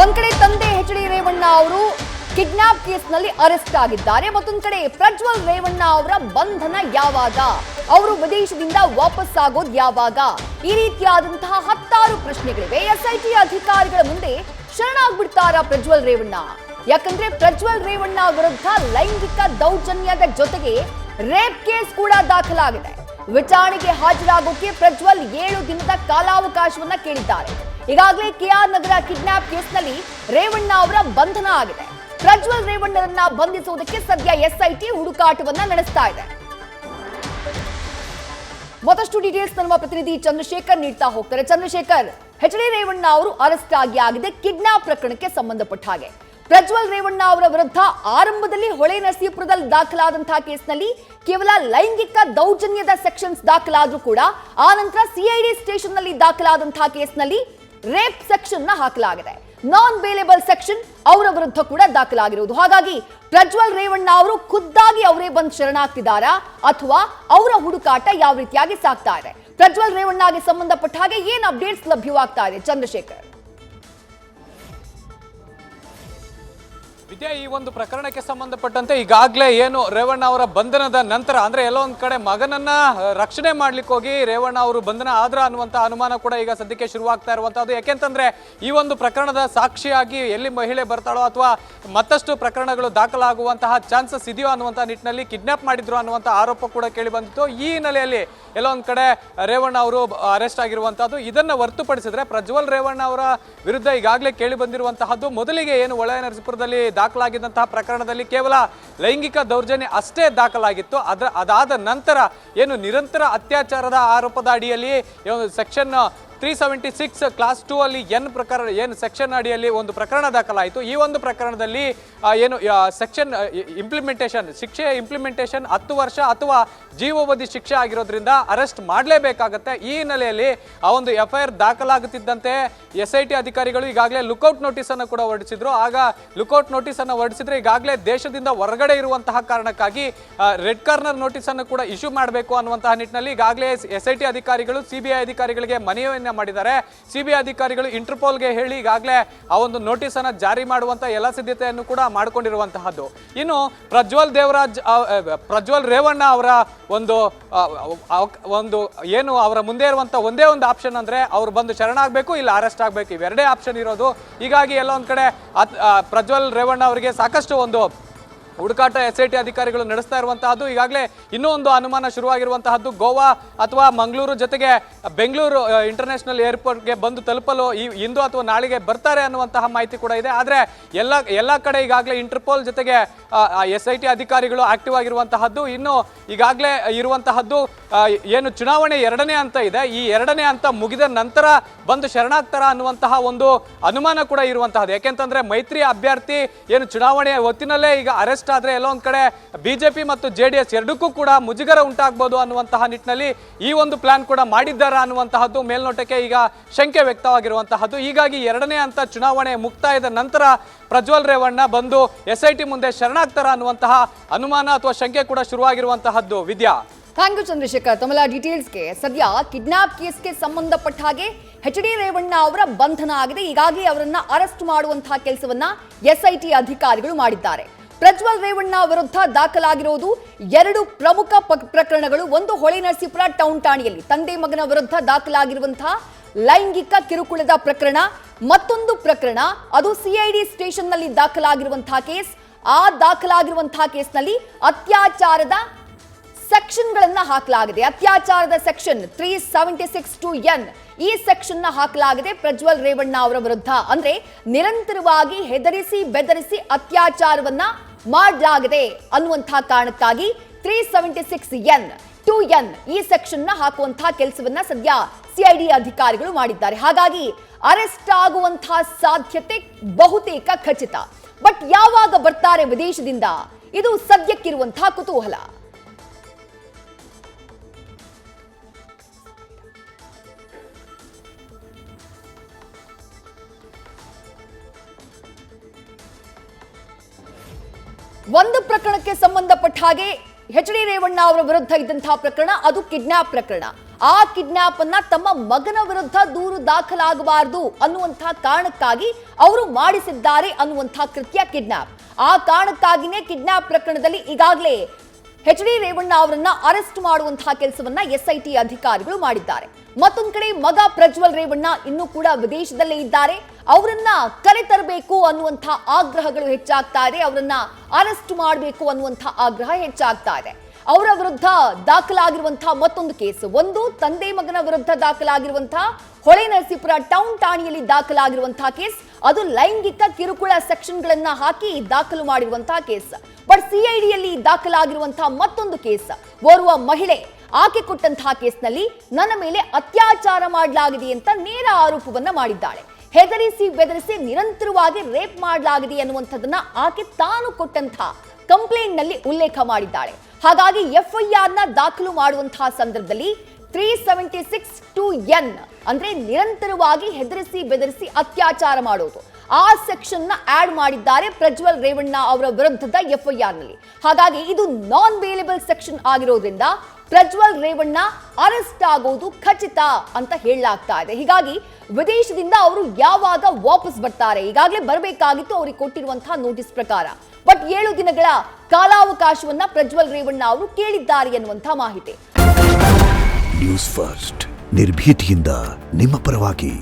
ಒಂದ್ ಕಡೆ ತಂದೆ ಎಚ್ ಡಿ ರೇವಣ್ಣ ಅವರು ಕಿಡ್ನಾಪ್ ಕೇಸ್ನಲ್ಲಿ ಅರೆಸ್ಟ್ ಆಗಿದ್ದಾರೆ. ಮತ್ತೊಂದು ಕಡೆ ಪ್ರಜ್ವಲ್ ರೇವಣ್ಣ ಅವರ ಬಂಧನ ಯಾವಾಗ, ಅವರು ವಿದೇಶದಿಂದ ವಾಪಸ್ ಆಗೋದು ಯಾವಾಗ, ಈ ರೀತಿಯಾದಂತಹ ಹತ್ತಾರು ಪ್ರಶ್ನೆಗಳಿವೆ. ಎಸ್ಐಟಿ ಅಧಿಕಾರಿಗಳ ಮುಂದೆ ಶರಣಾಗ್ಬಿಡ್ತಾರ ಪ್ರಜ್ವಲ್ ರೇವಣ್ಣ? ಯಾಕಂದ್ರೆ ಪ್ರಜ್ವಲ್ ರೇವಣ್ಣ ವಿರುದ್ಧ ಲೈಂಗಿಕ ದೌರ್ಜನ್ಯದ ಜೊತೆಗೆ ರೇಪ್ ಕೇಸ್ ಕೂಡ ದಾಖಲಾಗಿದೆ. ವಿಚಾರಣೆಗೆ ಹಾಜರಾಗೋಕೆ ಪ್ರಜ್ವಲ್ 7 ದಿನದ ಕಾಲಾವಕಾಶವನ್ನ ಕೇಳಿದ್ದಾರೆ. ಈಗಾಗಲೇ ಕೆಆರ್ ನಗರ ಕಿಡ್ನಾಪ್ ಕೇಸ್ನಲ್ಲಿ ರೇವಣ್ಣ ಅವರ ಬಂಧನ ಆಗಿದೆ. ಪ್ರಜ್ವಲ್ ರೇವಣ್ಣರನ್ನ ಬಂಧಿಸುವುದಕ್ಕೆ ಸದ್ಯ ಎಸ್ಐಟಿ ಹುಡುಕಾಟವನ್ನ ನಡೆಸ್ತಾ ಇದೆ. ಮತ್ತಷ್ಟು ಡೀಟೇಲ್ಸ್ ನಮ್ಮ ಪ್ರತಿನಿಧಿ ಚಂದ್ರಶೇಖರ್ ನೀಡ್ತಾ ಹೋಗ್ತಾರೆ. ಚಂದ್ರಶೇಖರ್, ಎಚ್ ಡಿ ರೇವಣ್ಣ ಅವರು ಅರೆಸ್ಟ್ ಆಗಿದೆ ಕಿಡ್ನಾಪ್ ಪ್ರಕರಣಕ್ಕೆ ಸಂಬಂಧಪಟ್ಟ ಹಾಗೆ. ಪ್ರಜ್ವಲ್ ರೇವಣ್ಣ ಅವರ ವಿರುದ್ಧ ಆರಂಭದಲ್ಲಿ ಹೊಳೆನರಸೀಪುರದಲ್ಲಿ ದಾಖಲಾದಂತಹ ಕೇಸ್ನಲ್ಲಿ ಕೇವಲ ಲೈಂಗಿಕ ದೌರ್ಜನ್ಯದ ಸೆಕ್ಷನ್ಸ್ ದಾಖಲಾದ್ರೂ ಕೂಡ ಆ ನಂತರ ಸಿಐಡಿ ಸ್ಟೇಷನ್ ನಲ್ಲಿ ದಾಖಲಾದಂತಹ ಕೇಸ್ನಲ್ಲಿ ರೇಪ್ ಸೆಕ್ಷನ್ ನ ಹಾಕಲಾಗಿದೆ. ನಾನ್ ಬೇಲೇಬಲ್ ಸೆಕ್ಷನ್ ಅವರ ವಿರುದ್ಧ ಕೂಡ ದಾಖಲಾಗಿರುವುದು. ಹಾಗಾಗಿ ಪ್ರಜ್ವಲ್ ರೇವಣ್ಣ ಅವರು ಖುದ್ದಾಗಿ ಅವರೇ ಬಂದು ಶರಣಾಗ್ತಿದ್ದಾರಾ ಅಥವಾ ಅವರ ಹುಡುಕಾಟ ಯಾವ ರೀತಿಯಾಗಿ ಸಾಗ್ತಾ ಇದೆ? ಪ್ರಜ್ವಲ್ ರೇವಣ್ಣಗೆ ಸಂಬಂಧಪಟ್ಟ ಹಾಗೆ ಏನು ಅಪ್ಡೇಟ್ಸ್ ಲಭ್ಯವಾಗ್ತಾ ಇದೆ ಚಂದ್ರಶೇಖರ್? ವಿದ್ಯಾ, ಈ ಒಂದು ಪ್ರಕರಣಕ್ಕೆ ಸಂಬಂಧಪಟ್ಟಂತೆ ಈಗಾಗಲೇ ಏನು ರೇವಣ್ಣ ಅವರ ಬಂಧನದ ನಂತರ ಅಂದ್ರೆ ಎಲ್ಲೋ ಒಂದ್ ಕಡೆ ಮಗನನ್ನ ರಕ್ಷಣೆ ಮಾಡ್ಲಿಕ್ಕೆ ಹೋಗಿ ರೇವಣ್ಣ ಅವರು ಬಂಧನ ಆದ್ರ ಅನ್ನುವಂತ ಅನುಮಾನ ಕೂಡ ಈಗ ಸದ್ಯಕ್ಕೆ ಶುರುವಾಗ್ತಾ ಇರುವಂತಹದ್ದು. ಯಾಕೆಂತಂದ್ರೆ ಈ ಒಂದು ಪ್ರಕರಣದ ಸಾಕ್ಷಿಯಾಗಿ ಎಲ್ಲಿ ಮಹಿಳೆ ಬರ್ತಾಳೋ ಅಥವಾ ಮತ್ತಷ್ಟು ಪ್ರಕರಣಗಳು ದಾಖಲಾಗುವಂತಹ ಚಾನ್ಸಸ್ ಇದೆಯೋ ಅನ್ನುವಂಥ ನಿಟ್ಟಿನಲ್ಲಿ ಕಿಡ್ನಾಪ್ ಮಾಡಿದ್ರು ಅನ್ನುವಂಥ ಆರೋಪ ಕೂಡ ಕೇಳಿ ಬಂದಿತ್ತು. ಈ ಹಿನ್ನೆಲೆಯಲ್ಲಿ ಎಲ್ಲೋ ಒಂದ್ ಕಡೆ ರೇವಣ್ಣ ಅವರು ಅರೆಸ್ಟ್ ಆಗಿರುವಂತಹದ್ದು. ಇದನ್ನ ಹೊರತುಪಡಿಸಿದ್ರೆ ಪ್ರಜ್ವಲ್ ರೇವಣ್ಣ ಅವರ ವಿರುದ್ಧ ಈಗಾಗಲೇ ಕೇಳಿ ಬಂದಿರುವಂತಹದ್ದು ಮೊದಲಿಗೆ ಏನು ಹೊಳೆನರಸೀಪುರದಲ್ಲಿ ದಾಖಲಾಗಿದ್ದಂತಹ ಪ್ರಕರಣದಲ್ಲಿ ಕೇವಲ ಲೈಂಗಿಕ ದೌರ್ಜನ್ಯ ಅಷ್ಟೇ ದಾಖಲಾಗಿತ್ತು. ಅದಾದ ನಂತರ ಏನು ನಿರಂತರ ಅತ್ಯಾಚಾರದ ಆರೋಪದ ಅಡಿಯಲ್ಲಿ ಸೆಕ್ಷನ್ 376 ಕ್ಲಾಸ್ 2 ಅಲ್ಲಿ ಎನ್ ಪ್ರಕರಣ ಏನು ಸೆಕ್ಷನ್ ಅಡಿಯಲ್ಲಿ ಒಂದು ಪ್ರಕರಣ ದಾಖಲಾಯಿತು. ಈ ಒಂದು ಪ್ರಕರಣದಲ್ಲಿ ಏನು ಸೆಕ್ಷನ್ ಇಂಪ್ಲಿಮೆಂಟೇಷನ್ ಶಿಕ್ಷೆ ಇಂಪ್ಲಿಮೆಂಟೇಷನ್ 10 ವರ್ಷ ಅಥವಾ ಜೀವಾವಧಿ ಶಿಕ್ಷೆ ಆಗಿರೋದ್ರಿಂದ ಅರೆಸ್ಟ್ ಮಾಡಲೇಬೇಕಾಗತ್ತೆ. ಈ ಹಿನ್ನೆಲೆಯಲ್ಲಿ ಆ ಒಂದು FIR ದಾಖಲಾಗುತ್ತಿದ್ದಂತೆ SIT ಅಧಿಕಾರಿಗಳು ಈಗಾಗಲೇ ಲುಕೌಟ್ ನೋಟಿಸ್ ಅನ್ನು ಕೂಡ ಹೊರಡಿಸಿದ್ರು. ಆಗ ಲುಕೌಟ್ ನೋಟಿಸ್ ಅನ್ನು ಹೊರಡಿಸಿದ್ರೆ ಈಗಾಗಲೇ ದೇಶದಿಂದ ಹೊರಗಡೆ ಇರುವಂತಹ ಕಾರಣಕ್ಕಾಗಿ ರೆಡ್ ಕಾರ್ನರ್ ನೋಟಿಸ್ ಅನ್ನು ಕೂಡ ಇಶ್ಯೂ ಮಾಡಬೇಕು ಅನ್ನುವಂತಹ ನಿಟ್ಟಿನಲ್ಲಿ ಈಗಾಗಲೇ SIT ಅಧಿಕಾರಿಗಳು CBI ಅಧಿಕಾರಿಗಳಿಗೆ ಮನವಿಯನ್ನ ಮಾಡಿದ್ದಾರೆ. CBI ಅಧಿಕಾರಿಗಳು ಇಂಟರ್ಪೋಲ್ಗೆ ಹೇಳಿ ಈಗಾಗಲೇ ಆ ಒಂದು ನೋಟಿಸ್ ಅನ್ನು ಜಾರಿ ಮಾಡುವಂತಹ ಎಲ್ಲ ಸಿದ್ಧತೆಯನ್ನು ಕೂಡ ಮಾಡಿಕೊಂಡಿರುವಂತಹದ್ದು. ಇನ್ನು ಪ್ರಜ್ವಲ್ ರೇವಣ್ಣ ಅವರ ಒಂದು ಏನು ಅವರ ಮುಂದೆ ಇರುವಂತ ಒಂದೇ ಒಂದು ಆಪ್ಷನ್ ಅಂದ್ರೆ ಅವ್ರು ಬಂದು ಶರಣಾಗಬೇಕು, ಇಲ್ಲ ಅರೆಸ್ಟ್ ಆಗಬೇಕು, ಇವೆರಡೇ ಆಪ್ಷನ್ ಇರೋದು. ಹೀಗಾಗಿ ಎಲ್ಲ ಒಂದ್ ಕಡೆ ಪ್ರಜ್ವಲ್ ರೇವಣ್ಣ ಅವರಿಗೆ ಸಾಕಷ್ಟು ಒಂದು ಹುಡುಕಾಟ SIT ಅಧಿಕಾರಿಗಳು ನಡೆಸ್ತಾ ಇರುವಂತಹದ್ದು. ಈಗಾಗಲೇ ಇನ್ನೂ ಒಂದು ಅನುಮಾನ ಶುರುವಾಗಿರುವಂತಹದ್ದು, ಗೋವಾ ಅಥವಾ ಮಂಗಳೂರು ಜೊತೆಗೆ ಬೆಂಗಳೂರು ಇಂಟರ್ನ್ಯಾಷನಲ್ ಏರ್ಪೋರ್ಟ್ಗೆ ಬಂದು ತಲುಪಲು ಇಂದು ಅಥವಾ ನಾಳೆಗೆ ಬರ್ತಾರೆ ಅನ್ನುವಂತಹ ಮಾಹಿತಿ ಕೂಡ ಇದೆ. ಆದರೆ ಎಲ್ಲ ಕಡೆ ಈಗಾಗಲೇ ಇಂಟರ್ಪೋಲ್ ಜೊತೆಗೆ SIT ಅಧಿಕಾರಿಗಳು ಆಕ್ಟಿವ್ ಆಗಿರುವಂತಹದ್ದು. ಇನ್ನು ಈಗಾಗಲೇ ಇರುವಂತಹದ್ದು ಏನು ಚುನಾವಣೆ 2ನೇ ಹಂತ ಇದೆ, ಈ 2ನೇ ಹಂತ ಮುಗಿದ ನಂತರ ಬಂದು ಶರಣಾಗ್ತಾರ ಅನ್ನುವಂತಹ ಒಂದು ಅನುಮಾನ ಕೂಡ ಇರುವಂತಹದ್ದು. ಯಾಕೆಂತಂದ್ರೆ ಮೈತ್ರಿ ಅಭ್ಯರ್ಥಿ ಏನು ಚುನಾವಣೆಯ ಹೊತ್ತಿನಲ್ಲೇ ಈಗ ಅರೆಸ್ಟ್ ಆದ್ರೆ ಎಲ್ಲೋ ಒಂದ್ ಕಡೆ ಬಿಜೆಪಿ ಮತ್ತು JDS ಎರಡಕ್ಕೂ ಕೂಡ ಮುಜುಗರ ಉಂಟಾಗಬಹುದು ಅನ್ನುವಂತಹ ನಿಟ್ಟಿನಲ್ಲಿ ಈ ಒಂದು ಪ್ಲಾನ್ ಕೂಡ ಮಾಡಿದ್ದಾರಾ ಅನ್ನುವಂತಹದ್ದು ಮೇಲ್ನೋಟಕ್ಕೆ ಈಗ ಶಂಕೆ ವ್ಯಕ್ತವಾಗಿರುವಂತಹದ್ದು. ಹೀಗಾಗಿ 2ನೇ ಹಂತ ಚುನಾವಣೆ ಮುಕ್ತಾಯದ ನಂತರ ಪ್ರಜ್ವಲ್ ರೇವಣ್ಣ ಬಂದು SIT ಮುಂದೆ ಶರಣಾಗ್ತಾರ ಅನ್ನುವಂತಹ ಅನುಮಾನ ಅಥವಾ ಶಂಕೆ ಕೂಡ ಶುರುವಾಗಿರುವಂತಹದ್ದು. ವಿದ್ಯಾ, ಥ್ಯಾಂಕ್ ಯು ಚಂದ್ರಶೇಖರ್ ತಮ್ಮೆಲ್ಲ ಡೀಟೇಲ್ಸ್ಗೆ. ಸದ್ಯ ಕಿಡ್ನಾಪ್ ಕೇಸ್ಗೆ ಸಂಬಂಧಪಟ್ಟ ಹಾಗೆ ಎಚ್ ಡಿ ರೇವಣ್ಣ ಅವರ ಬಂಧನ ಆಗಿದೆ. ಈಗಾಗಲೇ ಅವರನ್ನ ಅರೆಸ್ಟ್ ಮಾಡುವಂತಹ ಕೆಲಸವನ್ನ SIT ಅಧಿಕಾರಿಗಳು ಮಾಡಿದ್ದಾರೆ. ಪ್ರಜ್ವಲ್ ರೇವಣ್ಣ ವಿರುದ್ಧ ದಾಖಲಾಗಿರುವುದು 2 ಪ್ರಮುಖ ಪ್ರಕರಣಗಳು. ಒಂದು ಹೊಳೆನರಸೀಪುರ ಟೌನ್ ಠಾಣೆಯಲ್ಲಿ ತಂದೆ ಮಗನ ವಿರುದ್ಧ ದಾಖಲಾಗಿರುವಂತಹ ಲೈಂಗಿಕ ಕಿರುಕುಳದ ಪ್ರಕರಣ, ಮತ್ತೊಂದು ಪ್ರಕರಣ ಅದು CID ಸ್ಟೇಷನ್ ನಲ್ಲಿ ದಾಖಲಾಗಿರುವಂತಹ ಕೇಸ್. ಆ ದಾಖಲಾಗಿರುವಂತಹ ಕೇಸ್ನಲ್ಲಿ ಅತ್ಯಾಚಾರದ ಸೆಕ್ಷನ್ಗಳನ್ನ ಹಾಕಲಾಗಿದೆ. ಅತ್ಯಾಚಾರದ ಸೆಕ್ಷನ್ 376(2)N ಈ ಸೆಕ್ಷನ್ ನ ಹಾಕಲಾಗಿದೆ ಪ್ರಜ್ವಲ್ ರೇವಣ್ಣ ಅವರ ವಿರುದ್ಧ. ಅಂದ್ರೆ ನಿರಂತರವಾಗಿ ಹೆದರಿಸಿ ಬೆದರಿಸಿ ಅತ್ಯಾಚಾರವನ್ನ ಮಾಡಲಾಗಿದೆ ಅನ್ನುವಂತಹ ಕಾರಣಕ್ಕಾಗಿ 376(N)(2)N ಈ ಸೆಕ್ಷನ್ ನ ಹಾಕುವಂತಹ ಕೆಲಸವನ್ನ ಸದ್ಯ CID ಅಧಿಕಾರಿಗಳು ಮಾಡಿದ್ದಾರೆ. ಹಾಗಾಗಿ ಅರೆಸ್ಟ್ ಆಗುವಂತಹ ಸಾಧ್ಯತೆ ಬಹುತೇಕ ಖಚಿತ. ಬಟ್ ಯಾವಾಗ ಬರ್ತಾರೆ ವಿದೇಶದಿಂದ, ಇದು ಸದ್ಯಕ್ಕಿರುವಂತಹ ಕುತೂಹಲ. ಒಂದು ಪ್ರಕರಣಕ್ಕೆ ಸಂಬಂಧಪಟ್ಟ ಹಾಗೆ ಎಚ್ ಡಿ ರೇವಣ್ಣ ಅವರ ವಿರುದ್ಧ ಇದ್ದಂತಹ ಪ್ರಕರಣ ಅದು ಕಿಡ್ನಾಪ್ ಪ್ರಕರಣ. ಆ ಕಿಡ್ನಾಪ್ ಅನ್ನ ತಮ್ಮ ಮಗನ ವಿರುದ್ಧ ದೂರು ದಾಖಲಾಗಬಾರದು ಅನ್ನುವಂತಹ ಕಾರಣಕ್ಕಾಗಿ ಅವರು ಮಾಡಿಸಿದ್ದಾರೆ ಅನ್ನುವಂತಹ ಕೃತ್ಯ ಕಿಡ್ನಾಪ್. ಆ ಕಾರಣಕ್ಕಾಗಿನೇ ಕಿಡ್ನಾಪ್ ಪ್ರಕರಣದಲ್ಲಿ ಈಗಾಗಲೇ ಎಚ್ ಡಿ ರೇವಣ್ಣ ಅವರನ್ನ ಅರೆಸ್ಟ್ ಮಾಡುವಂತಹ ಕೆಲಸವನ್ನ ಎಸ್ಐಟಿ ಅಧಿಕಾರಿಗಳು ಮಾಡಿದ್ದಾರೆ. ಮತ್ತೊಂದು ಕಡೆ ಮಗ ಪ್ರಜ್ವಲ್ ರೇವಣ್ಣ ಇನ್ನೂ ಕೂಡ ವಿದೇಶದಲ್ಲೇ ಇದ್ದಾರೆ. ಅವರನ್ನ ಕರೆತರಬೇಕು ಅನ್ನುವಂತಹ ಆಗ್ರಹಗಳು ಹೆಚ್ಚಾಗ್ತಾ ಇದೆ. ಅವರನ್ನ ಅರೆಸ್ಟ್ ಮಾಡಬೇಕು ಅನ್ನುವಂತಹ ಆಗ್ರಹ ಹೆಚ್ಚಾಗ್ತಾ ಇದೆ. ಅವರ ವಿರುದ್ಧ ದಾಖಲಾಗಿರುವಂತಹ ಮತ್ತೊಂದು ಕೇಸ್, ಒಂದು ತಂದೆ ಮಗನ ವಿರುದ್ಧ ದಾಖಲಾಗಿರುವಂತಹ ಹೊಳೆನರಸೀಪುರ ಟೌನ್ ಠಾಣೆಯಲ್ಲಿ ದಾಖಲಾಗಿರುವಂತಹ ಕೇಸ್, ಅದು ಲೈಂಗಿಕ ಕಿರುಕುಳ ಸೆಕ್ಷನ್ಗಳನ್ನ ಹಾಕಿ ದಾಖಲು ಮಾಡಿರುವಂತಹ ಕೇಸ್. ಬಟ್ ಸಿಐಡಿಯಲ್ಲಿ ದಾಖಲಾಗಿರುವಂತಹ ಮತ್ತೊಂದು ಕೇಸ್, ಓರ್ವ ಮಹಿಳೆ ಆಕೆ ಕೊಟ್ಟಂತಹ ಕೇಸ್ನಲ್ಲಿ ನನ್ನ ಮೇಲೆ ಅತ್ಯಾಚಾರ ಮಾಡಲಾಗಿದೆ ಅಂತ ನೇರ ಆರೋಪವನ್ನ ಮಾಡಿದ್ದಾಳೆ. ಹೆದರಿಸಿ ಬೆದರಿಸಿ ನಿರಂತರವಾಗಿ ರೇಪ್ ಮಾಡಲಾಗಿದೆ ಅನ್ನುವಂಥದ್ದನ್ನ ಆಕೆ ತಾನು ಕೊಟ್ಟಂತಹ ಕಂಪ್ಲೇಂಟ್ ನಲ್ಲಿ ಉಲ್ಲೇಖ ಮಾಡಿದ್ದಾಳೆ. ಹಾಗಾಗಿ ಎಫ್ಐಆರ್ ನ ದಾಖಲು ಮಾಡುವಂತಹ ಸಂದರ್ಭದಲ್ಲಿ 376(2)N ಅಂದ್ರೆ ನಿರಂತರವಾಗಿ ಹೆದರಿಸಿ ಬೆದರಿಸಿ ಅತ್ಯಾಚಾರ ಮಾಡೋದು, ಆ ಸೆಕ್ಷನ್ ನ ಆಡ್ ಮಾಡಿದ್ದಾರೆ ಪ್ರಜ್ವಲ್ ರೇವಣ್ಣ ಅವರ ವಿರುದ್ಧದ ಎಫ್ಐಆರ್ ನಲ್ಲಿ. ಹಾಗಾಗಿ ಇದು ನಾನ್ ಬೇಲೇಬಲ್ ಸೆಕ್ಷನ್ ಆಗಿರೋದ್ರಿಂದ ಪ್ರಜ್ವಲ್ ರೇವಣ್ಣ ಅರೆಸ್ಟ್ ಆಗೋದು ಖಚಿತ ಅಂತ ಹೇಳಲಾಗ್ತಾ ಇದೆ. ಹೀಗಾಗಿ ವಿದೇಶದಿಂದ ಅವರು ಯಾವಾಗ ವಾಪಸ್ ಬರ್ತಾರೆ, ಈಗಾಗಲೇ ಬರಬೇಕಾಗಿತ್ತು ಅವರಿಗೆ ಕೊಟ್ಟಿರುವಂತಹ ನೋಟಿಸ್ ಪ್ರಕಾರ. ಬಟ್ 7 ದಿನಗಳ ಕಾಲಾವಕಾಶವನ್ನ ಪ್ರಜ್ವಲ್ ರೇವಣ್ಣ ಅವರು ಕೇಳಿದ್ದಾರೆ ಎನ್ನುವಂತಹ ಮಾಹಿತಿ. ನ್ಯೂಸ್ ಫಸ್ಟ್ ನಿರ್ಭೀತಿಯಿಂದ ನಿಮ್ಮ ಪರವಾಗಿ.